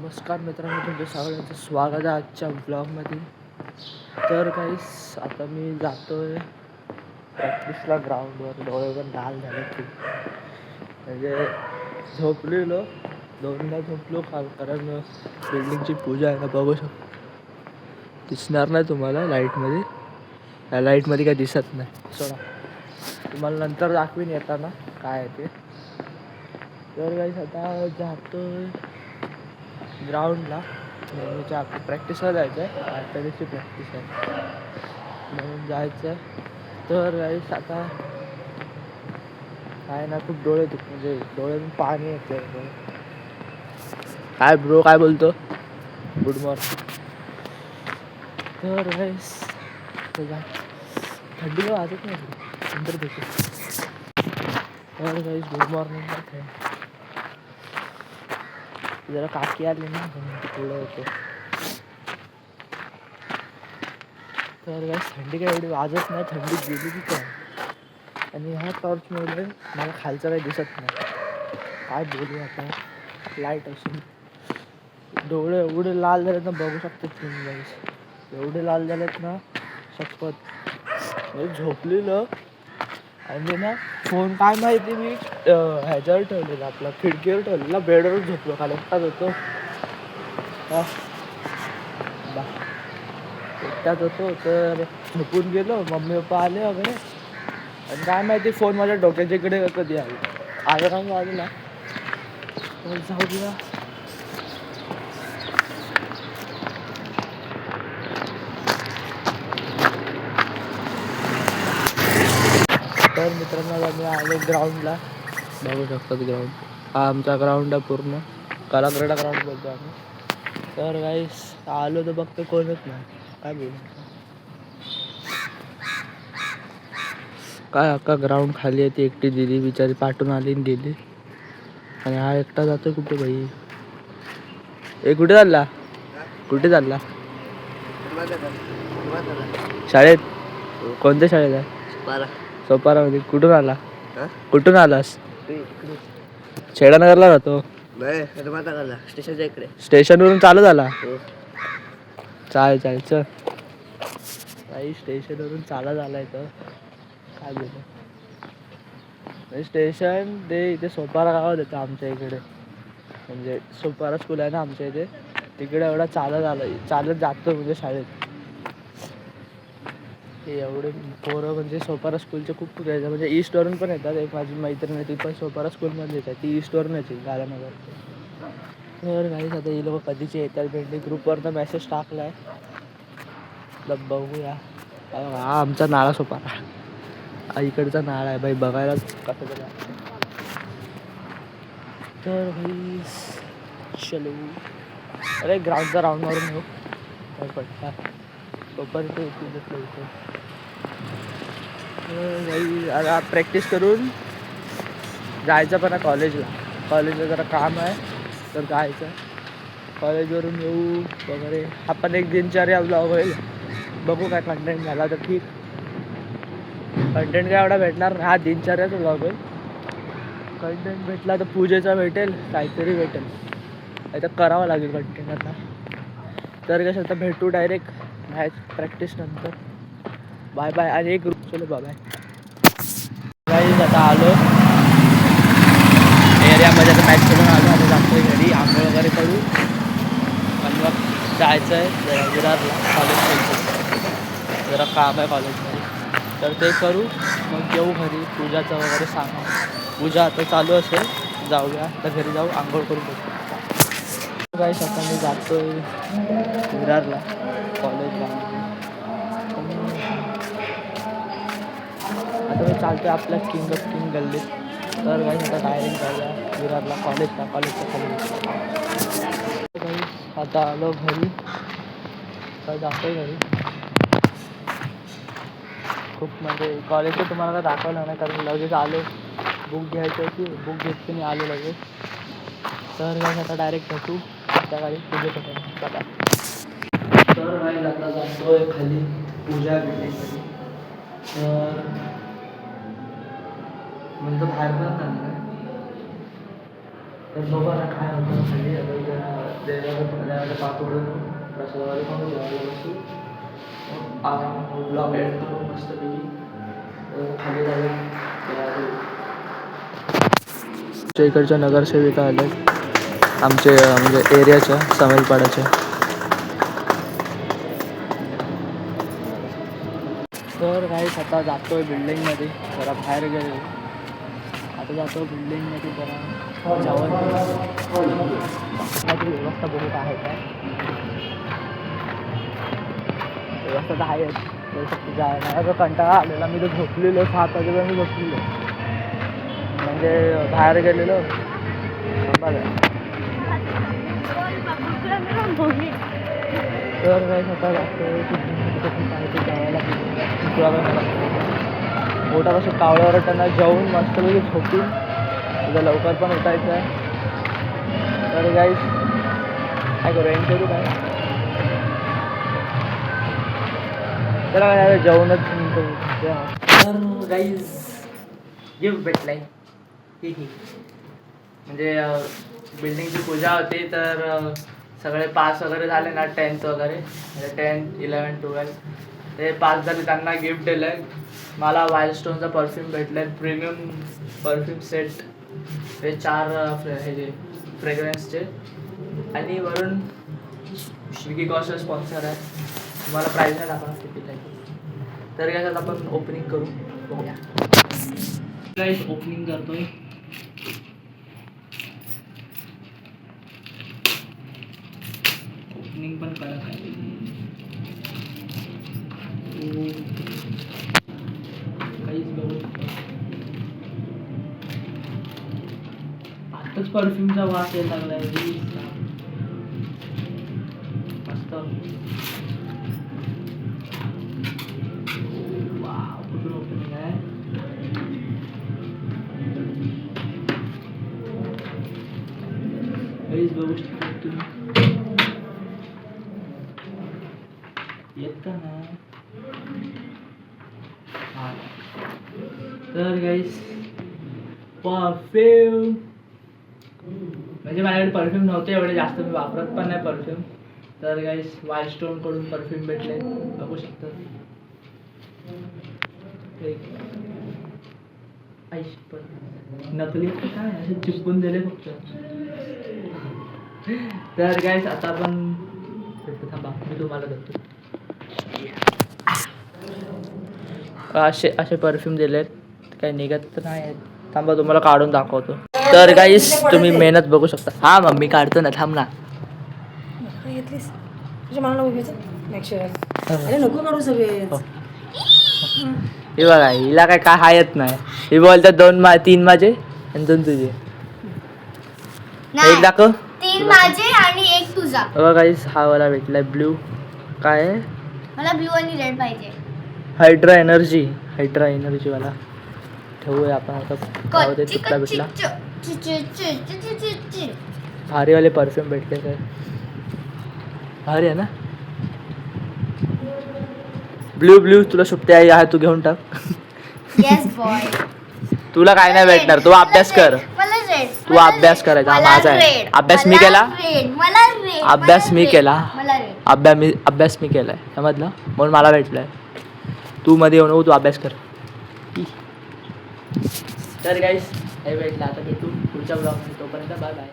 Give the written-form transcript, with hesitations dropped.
नमस्कार मित्रांनो, तुमच्या सगळ्यांचं स्वागत आहे आजच्या ब्लॉगमध्ये. तर काहीच आता मी जातोय प्रॅक्टिसला ग्राउंडवर. डोळे पण लाल झाले खूप, म्हणजे झोपलेलो 2ला झोपलो कारण बिल्डिंगची पूजा आहे ना. बघू शकतो, दिसणार नाही तुम्हाला लाईटमध्ये. या लाईटमध्ये काय दिसत नाही, सोडा तुम्हाला नंतर दाखवीन येताना काय आहे ते. तर काहीच आता जातोय ग्राउंडला. नेहमीच्या आपली प्रॅक्टिसला जायचं आहे, आर्चरीची प्रॅक्टिस आहे म्हणून जायचं आहे. तर काहीच आता काय ना, खूप डोळे म्हणजे डोळ्यातून पाणी येतं. काय ब्रो, काय बोलतो? Good morning. तर काहीच थंडी वाजत नाही नंतर भेटू. तर काहीच गुड मॉर्निंग. जरा काकी आली ना थोडं होतं. तर काय थंडी काय एवढी वाजत नाही, थंडी गेली की काय. आणि ह्या टॉर्चमुळे मला खालचं काही दिसत नाही. काय बोलू आता, लाईट असून डोळे एवढे लाल झालेत ना, बघू शकते तुम्ही गाईस. एवढे लाल झालेत ना शपथ. झोपलेलं आणि ना फोन काय माहिती मी ह्याच्यावर ठेवलेला, आपला खिडकीवर ठेवलेला. बेडवरच झोपलो, खाली एकटाच होतो. एकटाच होतो तर झोपून गेलो. मम्मी पप्पा आले वगैरे आणि काय माहिती फोन माझ्या डोक्याच्या इकडे कधी आला वाजला. तर जाऊ दिला. तर मित्रांनो, आम्ही आलो ग्राउंडला. बघू शकतात ग्राउंड, हा आमचा ग्राउंड आहे पूर्ण. कलाक्रीडा ग्राउंड बोलतो आम्ही. तर काहीच आलो तर बघतो कोणच नाही. काय बोलू, काय अख्खा ग्राउंड खाली आहे. ती एकटी दिली बिचारी, पाठवून आली आणि गेली. आणि हा एकटा जातोय कुठे भाई? ए कुठे चालला? कुठे चालला? शाळेत. कोणत्या शाळेत आहे? सोपारामध्ये. कुठून आला? कुठून आलास? छेडानगरला जातो. स्टेशनच्या इकडे. स्टेशनवरून चालू झाला? चालेल चालेल चल. काही स्टेशनवरून चालत आलाय तर काय बोलू. स्टेशन ते इथे सोपारा गावात येतं आमच्या इकडे. म्हणजे सोपारा स्कूल आहे ना आमच्या इथे, तिकडे एवढा चालत जातो म्हणजे शाळेत. हे एवढे पोरं म्हणजे सोपारा स्कूलचे खूप यायचं, म्हणजे ईस्टवरून पण येतात. एक माझी मैत्रीण आहे, ती पण सोपारा स्कूलमध्ये येतात. ती ईस्टवरून येते, गालानगर. तर काहीच आता ही लोक कधीचे येतात भेटली. ग्रुपवरनं मेसेज टाकला आहे, बघूया. हा आमचा नाळा सोपारा, इकडचा नाळा आहे बाई, बघायला कसं तरी. तर भाई चलो, अरे ग्राउंडचा राऊंड मारून येऊ. काय पडता तोपर्यंत इथे आता प्रॅक्टिस करून जायचं पण आहे कॉलेजला. कॉलेजला जरा काम आहे तर जायचं. कॉलेजवरून येऊ वगैरे. आपण एक दिनचर्या ब्लॉग होईल. बघू काय कंटेंट झाला तर ठीक. कंटेंट काय एवढा भेटणार नाही, हा दिनचर्याचा ब्लॉग होईल. कंटेंट भेटला तर पूजेचा भेटेल, काहीतरी भेटेल. आता करावं लागेल कंटेंट आता. तर कसं आता भेटू डायरेक्ट मॅच प्रॅक्टिस नंतर. Bye bye. आणि एक ग्रुप चलो बाय बाय. गाईज आता आलो एरियामध्ये, आता मॅच खेळून आलो. आता जातोय घरी, आंघोळ वगैरे करू आणि मग जायचं आहे जरा विरारला. कॉलेज जरा काम आहे कॉलेजमध्ये, तर ते करू मग येऊ घरी. पूजाचं वगैरे सांगा. पूजा आता चालू असेल, जाऊया आता घरी. जाऊ आंघोळ करून बघू. काय आता मी जातोय विरारला कॉलेजला. आता मी चालतोय आपल्या किंग ऑफ किंग गल्लीत. तर काही आता डायरेक्ट जाऊया विरारला कॉलेजचा खाली. आता आलो घरी, तर जातोय घरी. खूप म्हणजे कॉलेजचं तुम्हाला काय दाखवलं नाही कारण लगेच आलो. बुक घ्यायची होती, बुक घेतली मी आलो लगेच. तर काय आता डायरेक्ट भेटू संध्याकाळी पूजेच्या टाइम. तर काय आता जातोय खाली पूजा बिल्डिंगमध्ये. तर म्हणजे बाहेर पण चाललं आहे. तर बघा ना काय होतं खाली देवाला पाठवलं प्रसादावाला पण जेवायला बसू ब्लॉग एंड करू मस्तपैकी खाली जाऊन इकडच्या नगरसेविका आल्या आमचे म्हणजे एरियाच्या समेलपाड्याच्या. तर काही आता जातो आहे बिल्डिंगमध्ये जरा बाहेर गेलो. आता जातो बिल्डिंगमध्ये जरा जेवण काहीतरी व्यवस्था बघत आहे काय व्यवस्था तर आहेच मला जो कंटाळा आलेला मी तो झोपलेलो 7 वाजेला मी झोपलेलो म्हणजे बाहेर गेलेलो बघा. तर काही स्वतः जातो जेवायला मोठापासून कावळ्यावर त्यांना जेवून मस्तपैकी झोपून उद्या लवकर पण उठायचं आहे. तर गाईस काय करू एंड करू काय तर जेवणच. तर गाईज गिफ्ट भेटलाय म्हणजे बिल्डिंगची पूजा होती तर सगळे पास वगैरे झाले ना 10th वगैरे म्हणजे 10th 11th 12th ते पास झाले त्यांना गिफ्ट दिलं आहे. मला वाईल्डस्टोनचा परफ्यूम भेटला आहे प्रीमियम परफ्यूम सेट हे 4 हे जे फ्रेग्रन्सचे आणि वरून स्विगी कॉस्टर स्पॉन्सर आहे. तुम्हाला प्राईज नाही दाखवणार किती आहे तर काय आपण ओपनिंग करू बघूया. गाईस ओपनिंग करतोय. ओपनिंग पण कडक आहे. काहीच बघू आताच परफ्यूमचा वास यायला लागलाय मस्त. वाव कुठून ओपनिंग आहे. काहीच बघू शकता तुम्ही येत का ना. तर गाईस परफ्यूम म्हणजे माझ्याकडे परफ्यूम नव्हते एवढे जास्त मी वापरत पण नाही परफ्यूम. तर गाईस वाईल्डस्टोन कडून परफ्यूम भेटले बघू शकता. नकली काय असे चिपकून दिले फक्त. तर गाईस आता आपण थांबा मी तुम्हाला देतो. असे परफ्यूम दिलेत काही निघत तर नाही आहेत. थांबा तुम्हाला काढून दाखवतो. तर गाईस तुम्ही मेहनत बघू शकता. हा मम्मी काढतो ना थांब ना. हे बघा हिला काय काय हा येत नाही. ही बोलतात 3 माझे आणि 2 तुझे. एक दाखव 3 माझे आणि 1 तुझा. बघा गाईस हा वाला भेटलाय ब्ल्यू. काय आहे मला ब्लू आणि रेड पाहिजे. हायड्रा एनर्जी वाला ठेवूया आपण आता. कुठला भेटला भारीवाले परफ्यूम भेटले तर भारी आहे ना. ब्ल्यू तुला सुट्टी आहे तू घेऊन टाक. Yes boy. तुला काय नाही भेटणार. तू अभ्यास कर. तू अभ्यास करायचा माझा आहे. अभ्यास मी केला. अभ्यास मी केला. अभ्यास मी केलाय समजलं म्हणून मला भेटलाय. तू मध्ये येऊ नको तू अभ्यास कर. तर गाईस हे भेटलं आता भेटू पुढच्या ब्लॉगमध्ये. तोपर्यंत बाय बाय.